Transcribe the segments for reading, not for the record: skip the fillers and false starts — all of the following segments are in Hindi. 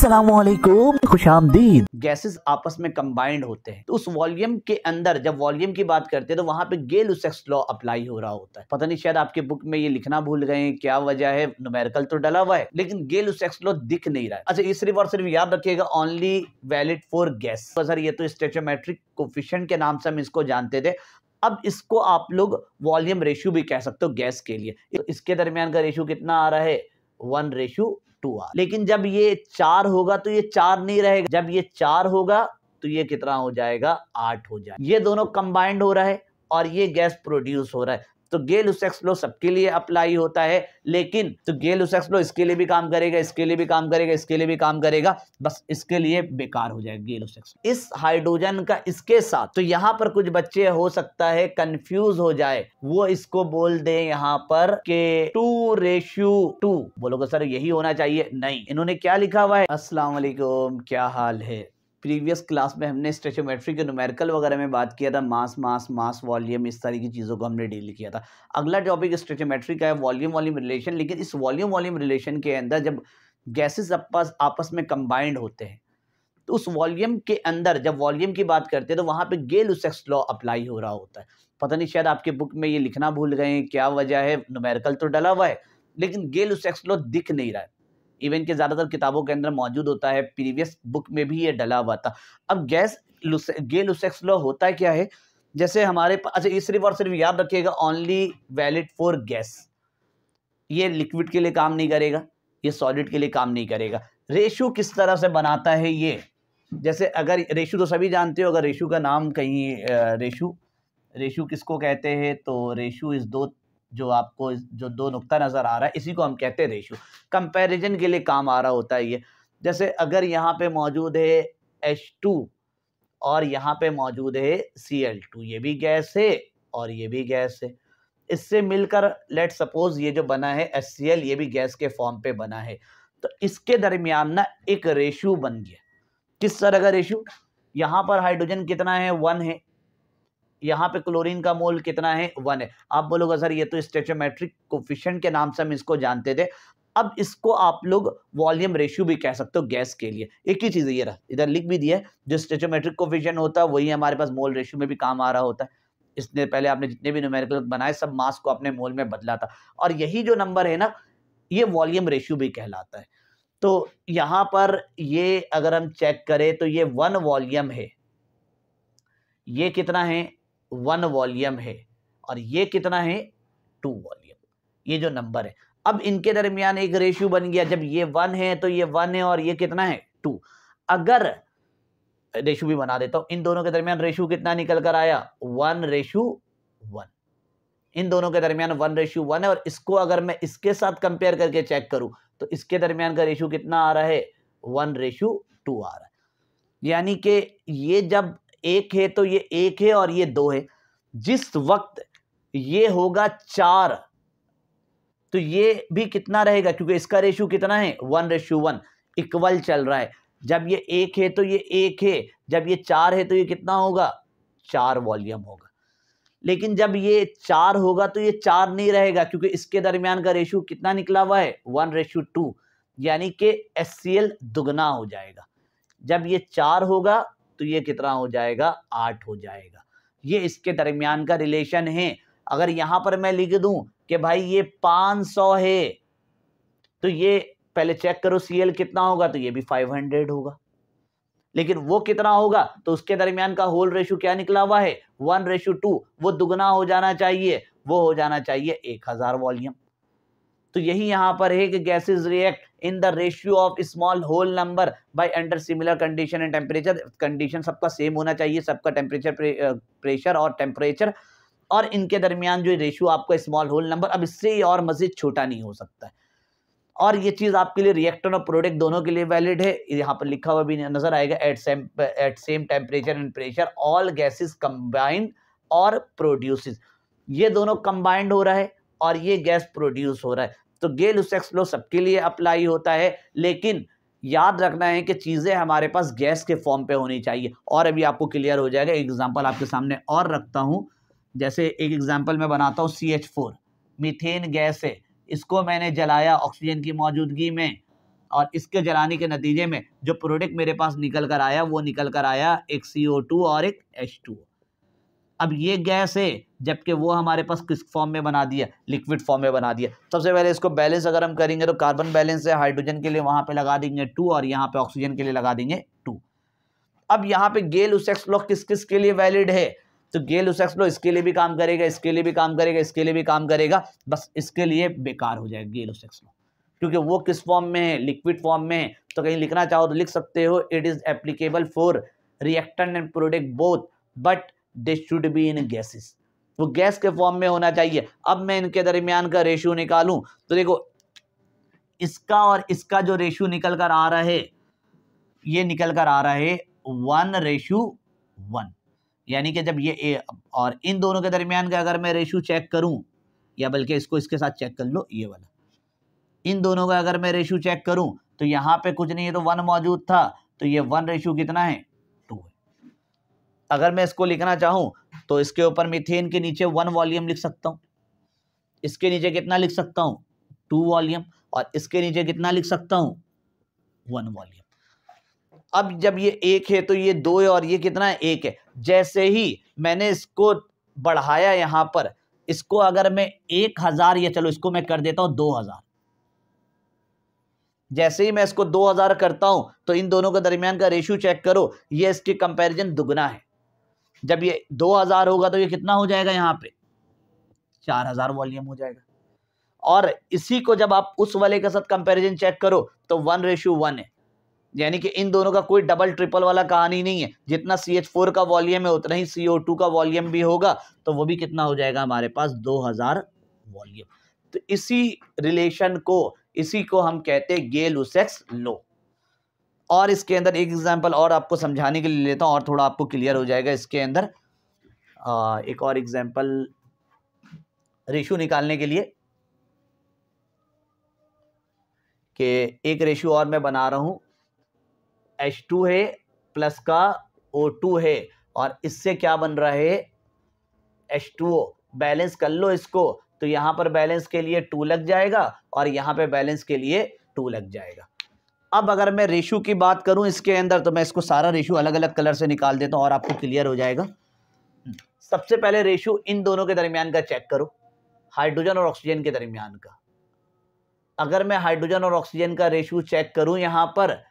अस्सलामुअलैकुम, खुशामदीद। गैसेस आपस में कंबाइंड होते हैं तो उस वॉल्यूम के अंदर जब वॉल्यूम की बात करते हैं तो वहां पे गेल-लुसेक्स लॉ अप्लाई हो रहा होता है। पता नहीं शायद आपके बुक में ये लिखना भूल गए हैं, क्या वजह है, न्यूमेरिकल तो डला हुआ है लेकिन गेल-लुसेक्स लॉ दिख नहीं रहा है। अच्छा, ये सिर्फ और सिर्फ याद रखिएगा, only valid for gas. Sir ये तो स्टोइचोमेट्रिक कोफिशिएंट के नाम से हम इसको जानते थे, अब इसको आप लोग वॉल्यूम रेशियो भी कह सकते हो गैस के लिए। तो इसके दरमियान का रेशियो कितना आ रहा है, 1:2 आ। लेकिन जब ये 4 होगा तो ये 4 नहीं रहेगा, जब ये 4 होगा तो ये कितना हो जाएगा, 8 हो जाएगा। ये दोनों कंबाइंड हो रहा है और ये गैस प्रोड्यूस हो रहा है। तो गेल-लुसेक्स लॉ सबके लिए अप्लाई होता है, लेकिन तो गेल-लुसेक्स लॉ इसके लिए भी काम करेगा, इसके लिए भी काम करेगा, इसके लिए भी काम करेगा, बस इसके लिए बेकार हो जाएगा गेल-लुसेक्स। इस हाइड्रोजन का इसके साथ, तो यहां पर कुछ बच्चे हो सकता है कंफ्यूज हो जाए, वो इसको बोल दे यहां पर के 2:2। बोलोगे सर यही होना चाहिए, नहीं, इन्होंने क्या लिखा हुआ है। अस्सलाम वालेकुम, क्या हाल है। प्रीवियस क्लास में हमने स्टोइचोमेट्री के न्यूमेरिकल वगैरह में बात किया था, मास वॉल्यूम, इस तरह की चीज़ों को हमने डील किया था। अगला टॉपिक स्टोइचोमेट्री का है, वॉल्यूम रिलेशन। लेकिन इस वॉल्यूम रिलेशन के अंदर जब गैसेस आपस में कंबाइंड होते हैं तो उस वॉल्यूम के अंदर जब वॉल्यूम की बात करते हैं तो वहां पे गेल-लुसेक्स लॉ अप्लाई हो रहा होता है। पता नहीं शायद आपके बुक में ये लिखना भूल गए हैं, क्या वजह है, न्यूमेरिकल तो डला हुआ है लेकिन गेल-लुसेक्स लॉ दिख नहीं रहा है। इवन के ज्यादातर किताबों के अंदर मौजूद होता है, प्रीवियस बुक में भी ये डला हुआ था। अब गेल-लुसेक्स लॉ होता है क्या है, जैसे हमारे पास, अच्छा ये सिर्फ और सिर्फ याद रखिएगा, ओनली वैलिड फॉर गैस। ये लिक्विड के लिए काम नहीं करेगा, ये सॉलिड के लिए काम नहीं करेगा। रेशो किस तरह से बनाता है ये, जैसे अगर रेशो तो सभी जानते हो, अगर रेशो का नाम कहीं रेशो किसको कहते हैं, तो रेशो इस दो, जो आपको जो दो नुक्ता नजर आ रहा है इसी को हम कहते हैं रेशो। कंपैरिजन के लिए काम आ रहा होता है ये। जैसे अगर यहाँ पे मौजूद है H2 और यहाँ पे मौजूद है Cl2, ये भी गैस है और ये भी गैस है, इससे मिलकर लेट सपोज ये जो बना है HCl, ये भी गैस के फॉर्म पे बना है, तो इसके दरमियान ना एक रेशो बन गया। किस तरह का रेशो, यहाँ पर हाइड्रोजन कितना है, 1 है, यहाँ पे क्लोरीन का मोल कितना है, 1 है। आप बोलोगे सर ये तो स्टोइचोमेट्रिक कोफिशिएंट के नाम से हम इसको जानते थे, अब इसको आप लोग वॉल्यूम रेशियो भी कह सकते हो गैस के लिए। एक ही चीज है, ये रहा, इधर लिख भी दिया है, जो स्टोइचोमेट्रिक कोफिशिएंट होता है वही हमारे पास मोल रेशियो में भी काम आ रहा होता है। इसने पहले आपने जितने भी न्यूमेरिकल बनाए सब मास को अपने मोल में बदला था, और यही जो नंबर है ना, ये वॉल्यूम रेशियो भी कहलाता है। तो यहाँ पर ये अगर हम चेक करें तो ये 1 वॉल्यूम है, ये कितना है, 1 वॉल्यूम है, और ये कितना है, 2 वॉल्यूम, ये जो नंबर है। अब इनके दरमियान एक रेशियो बन गया, जब ये 1 है तो ये 1 है और ये कितना है, 2। अगर रेशियो भी बना देता हूं, इन दोनों के दरमियान रेशियो कितना निकल कर आया, 1:1। इन दोनों के दरमियान 1:1 है, और इसको अगर मैं इसके साथ कंपेयर करके चेक करूं तो इसके दरमियान का रेशियो कितना आ रहा है, 1:2 आ रहा है। यानी कि ये जब 1 है तो ये 1 है और ये 2 है। जिस वक्त ये होगा 4 तो ये भी कितना रहेगा, क्योंकि इसका रेशियो कितना है, 1:1, इक्वल चल रहा है। जब ये 1 है तो ये 1 है, जब ये 4 है तो ये कितना होगा, 4 वॉल्यूम होगा। लेकिन जब ये 4 होगा तो ये 4 नहीं रहेगा, क्योंकि इसके दरमियान का रेशियो कितना निकला हुआ है, 1:2, यानी कि HCl दुगना हो जाएगा। जब ये 4 होगा तो ये कितना हो जाएगा, 8 हो जाएगा। ये इसके दरमियान का रिलेशन है। अगर यहां पर मैं लिख दूं कि भाई ये 500 है तो ये पहले चेक करो Cl कितना होगा, तो ये भी 500 होगा। लेकिन वो कितना होगा, तो उसके दरमियान का होल रेशियो क्या निकला हुआ है, 1:2, वो दुगना हो जाना चाहिए, वो हो जाना चाहिए 1000 वॉल्यूम। तो यही यहां पर है कि gases react in the ratio of small whole number by under similar condition and temperature. Condition सबका सेम होना चाहिए, सबका टेम्परेचर, प्रेशर और टेम्परेचर, और इनके दरमियान जो रेशियो आपका स्मॉल होल नंबर, अब इससे और मजीद छोटा नहीं हो सकता है। और ये चीज आपके लिए रिएक्टेंट और प्रोडक्ट दोनों के लिए वैलिड है। यहाँ पर लिखा हुआ भी नजर आएगा, at same temperature and pressure all gases combined और प्रोड्यूसेस। ये दोनों कंबाइंड हो रहा है और ये गैस प्रोड्यूस हो रहा है। तो गेल-लुसेक्स लॉ सबके लिए अप्लाई होता है, लेकिन याद रखना है कि चीजें हमारे पास गैस के फॉर्म पे होनी चाहिए। और अभी आपको क्लियर हो जाएगा। एग्जाम्पल आपके सामने और रखता हूं, जैसे एक एग्जाम्पल मैं बनाता हूं, CH4 मीथेन गैस है, इसको मैंने जलाया ऑक्सीजन की मौजूदगी में और इसके जलाने के नतीजे में जो प्रोडक्ट मेरे पास निकल कर आया वो निकल कर आया एक CO2 और एक H2O। अब ये गैस है, जबकि वो हमारे पास किस फॉर्म में बना दिया, लिक्विड फॉर्म में बना दिया। सबसे पहले इसको बैलेंस अगर हम करेंगे तो कार्बन बैलेंस है, हाइड्रोजन के लिए वहां पे लगा देंगे 2 और यहाँ पे ऑक्सीजन के लिए लगा देंगे 2। अब यहाँ पे गेल-लुसैक्स लॉ किस किस के लिए वैलिड है, तो गेल-लुसैक्स लॉ इसके लिए भी काम करेगा, इसके लिए भी काम करेगा, इसके लिए भी काम करेगा, बस इसके लिए बेकार हो जाएगा गेल-लुसैक्स लॉ, क्योंकि वो किस फॉर्म में है, लिक्विड फॉर्म में है। तो कहीं लिखना चाहो तो लिख सकते हो it is applicable for reactant and product both but they should be in gases, वो गैस के फॉर्म में होना चाहिए। अब मैं इनके दरमियान का रेशियो निकालूं तो देखो इसका और इसका जो रेशियो निकल कर आ रहा है, ये निकल कर आ रहा है 1:1, यानी कि जब ये और इन दोनों के दरमियान का अगर मैं रेशियो चेक करूं, या बल्कि इसको इसके साथ चेक कर लो, ये वाला, इन दोनों का अगर मैं रेशियो चेक करूं तो यहाँ पे कुछ नहीं है तो 1 मौजूद था, तो ये 1 रेशियो कितना है 2 है। अगर मैं इसको लिखना चाहूं तो इसके ऊपर मीथेन के नीचे 1 वॉल्यूम लिख सकता हूं, इसके नीचे कितना लिख सकता हूं 2 वॉल्यूम, और इसके नीचे कितना लिख सकता हूं 1 वॉल्यूम। अब जब ये 1 है तो ये 2 है और ये कितना है 1 है। जैसे ही मैंने इसको बढ़ाया यहाँ पर, इसको अगर मैं 1000 या चलो इसको मैं कर देता हूं 2000, जैसे ही मैं इसको 2000 करता हूं तो इन दोनों के दरमियान का रेशियो चेक करो, ये इसके कंपैरिजन दुगना है। जब ये 2000 होगा तो ये कितना हो जाएगा, यहाँ पे 4000 वॉल्यूम हो जाएगा। और इसी को जब आप उस वाले के साथ कंपैरिजन चेक करो तो 1:1 है, यानी कि इन दोनों का कोई डबल ट्रिपल वाला कहानी नहीं है। जितना CH4 का वॉल्यूम है उतना ही CO2 का वॉल्यूम भी होगा, तो वो भी कितना हो जाएगा हमारे पास 2000 वॉल्यूम। तो इसी रिलेशन को, इसी को हम कहते हैं गेल-लुसैक्स लॉ। और इसके अंदर एक एग्जांपल और आपको समझाने के लिए लेता हूं और थोड़ा आपको क्लियर हो जाएगा। इसके अंदर एक और एग्जांपल रेशियो निकालने के लिए, कि एक रेशियो और मैं बना रहा हूं, H2 है प्लस का O2 है, और इससे क्या बन रहा है H2O। बैलेंस कर लो इसको, तो यहां पर बैलेंस के लिए 2 लग जाएगा और यहां पे बैलेंस के लिए 2 लग जाएगा। अब अगर मैं रेशियो की बात करूं इसके अंदर, तो मैं इसको सारा रेशियो अलग अलग कलर से निकाल देता हूं और आपको क्लियर हो जाएगा। सबसे पहले रेशियो इन दोनों के दरमियान का चेक करो, हाइड्रोजन और ऑक्सीजन के दरमियान का। अगर मैं हाइड्रोजन और ऑक्सीजन का रेशियो चेक करूं यहां पर,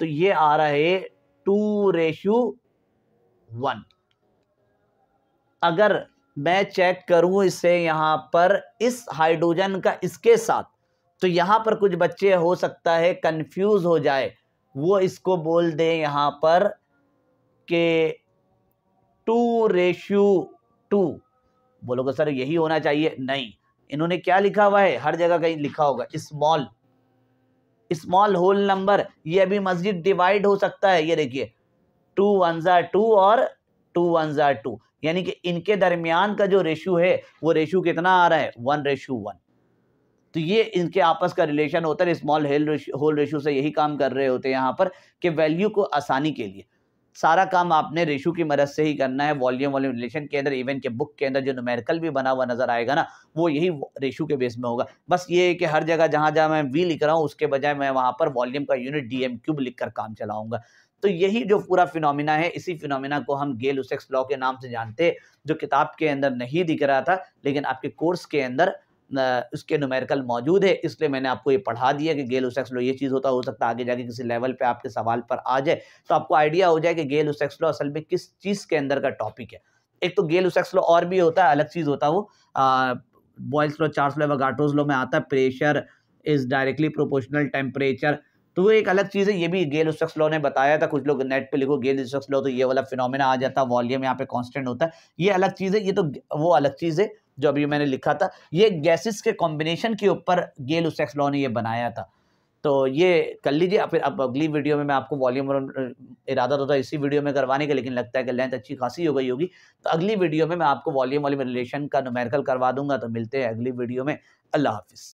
तो ये आ रहा है 2:1। अगर मैं चेक करूं इसे यहां पर इस हाइड्रोजन का इसके साथ, तो यहां पर कुछ बच्चे हो सकता है कंफ्यूज हो जाए, वो इसको बोल दे यहां पर के 2:2। बोलोगे सर यही होना चाहिए, नहीं, इन्होंने क्या लिखा हुआ है, हर जगह कहीं लिखा होगा स्मॉल होल नंबर। ये अभी मस्जिद डिवाइड हो सकता है, ये देखिए 2 1s are 2 और 2 1s are 2, यानी कि इनके दरमियान का जो रेशियो है वो रेशियो कितना आ रहा है 1:1। तो ये इनके आपस का रिलेशन होता है। स्मॉल होल रेशियो से यही काम कर रहे होते हैं यहाँ पर, कि वैल्यू को आसानी के लिए सारा काम आपने रेशियो की मदद से ही करना है। वॉल्यूम रिलेशन के अंदर, इवन के बुक के अंदर जो न्यूमेरिकल भी बना हुआ नजर आएगा ना, वो यही रेशियो के बेस में होगा। बस ये है कि हर जगह जहां जहां मैं V लिख रहा हूँ उसके बजाय मैं वहां पर वॉल्यूम का यूनिट DM³ लिखकर काम चलाऊंगा। तो यही जो पूरा फिनोमिना है, इसी फिनोमिना को हम गेल-लुसैक्स लॉ के नाम से जानते हैं, जो किताब के अंदर नहीं दिख रहा था, लेकिन आपके कोर्स के अंदर उसके न्यूमेरिकल मौजूद है, इसलिए मैंने आपको ये पढ़ा दिया कि गेल-लुसैक्स लॉ ये चीज़ होता हो सकता है आगे जाके किसी लेवल पे आपके सवाल पर आ जाए, तो आपको आइडिया हो जाए कि गेल-लुसैक्स लॉ असल में किस चीज़ के अंदर का टॉपिक है। एक तो गेल-लुसैक्स लॉ और भी होता है, अलग चीज़ होता है वो, बॉयल्स लॉ, चार्ल्स लेवगाटोस लॉ में आता है, pressure is directly proportional temperature, तो वो एक अलग चीज़ है। ये भी गेल-लुसैक्स लॉ ने बताया था, कुछ लोग नेट पे लिखो गेल-लुसैक्स लॉ तो ये वाला फिनोमेना आ जाता है, वॉल्यूम यहाँ पे कांस्टेंट होता है, ये अलग चीज़ है। ये तो वो अलग चीज़ है जो अभी मैंने लिखा था, ये गैसेस के कॉम्बिनेशन के ऊपर गेल-लुसैक्स लॉ ने ये बनाया था। तो ये कर लीजिए। फिर अब अगली वीडियो में मैं आपको वॉल्यूम, इरादा तो था इसी वीडियो में करवाने का, लेकिन लगता है कि लेंथ अच्छी खासी हो गई होगी, तो अगली वीडियो में मैं आपको वॉल्यूम रिलेशन का न्यूमेरिकल करवा दूंगा। तो मिलते हैं अगली वीडियो में। अल्लाह हाफिज़।